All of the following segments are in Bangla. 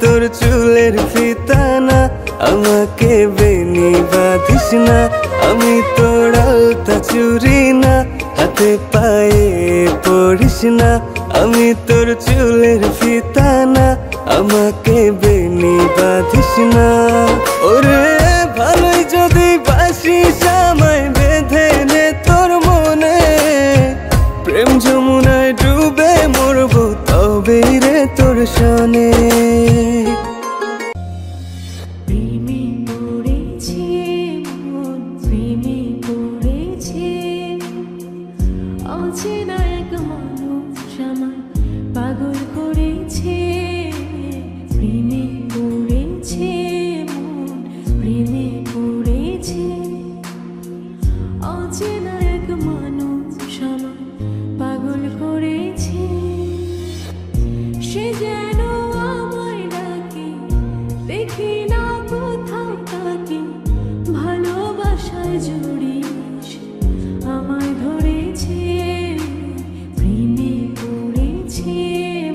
তোর চুলের ফিতানা, আমাকে বেনি বাঁধিস না। আমি তোর আলতা চুরি না, হাতে পায়ে পড়িস না। আমি তোর চুলের ফিতানা, আমাকে বেনি বাঁধিস না। ওরে ভালোই যদি বাসিস আমায় বেঁধে নে তোর মনে, প্রেম যমুনায় ডুবে মরবো তবেই রে তোর সনে। প্রেমে পড়েছে মন, প্রেমে পড়েছে অচেনা এক মানুষ আমায় পাগল করেছে। প্রেমে পড়েছে মন, প্রেমে পড়েছে অচেনা এক মানুষ আমায় পাগল করেছে। সে যেন আমায় ডাকে, দেখি না কোথাও তাকে, ভালোবাসায় জড়িস আমায় ধরেছে। প্রেমে পড়েছে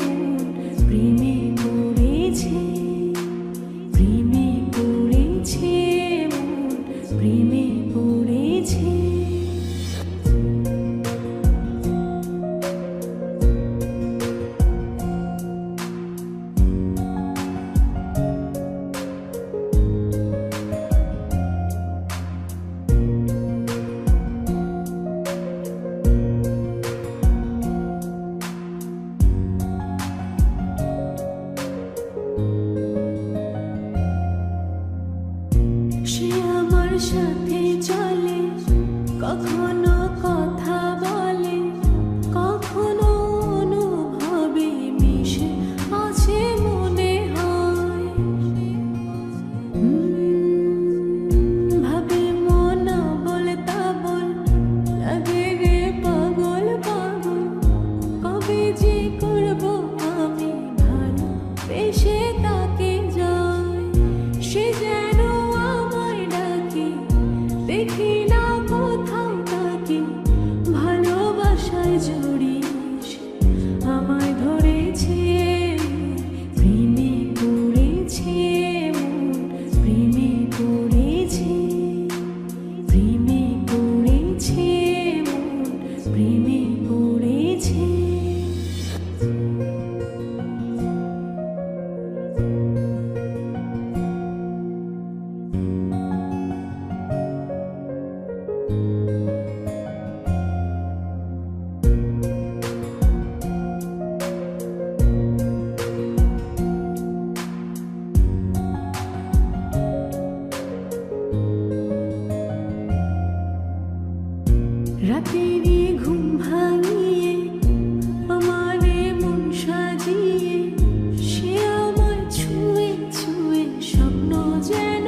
মন, প্রেমে পড়েছে, প্রেমে পড়েছে মন, প্রেমে পড়েছে। সে আমার সাথে চলে, কখনো কথা বলে, কখনো অনুভবে মিশে আছে মনে হয়। ভাবে মন বল তা বল, লাগে রে পাগল পাগল। কবে যে করবো আমি ভালো বেশে তাকে যাই। সে যেন আমায় ডাকে, দেখি না কোথাও তাকে, ভালোবাসায় জড়িস আমায় ধরেছে। প্রেমে পড়েছে মন, প্রেমে পড়েছে, প্রেমে পড়েছে মন, প্রেমে পড়েছে। রাতেরই ঘুম ভাঙিয়ে আমারে মন সাজিয়ে, সে আমায় ছুঁয়ে ছুঁয়ে স্বপ্ন যেন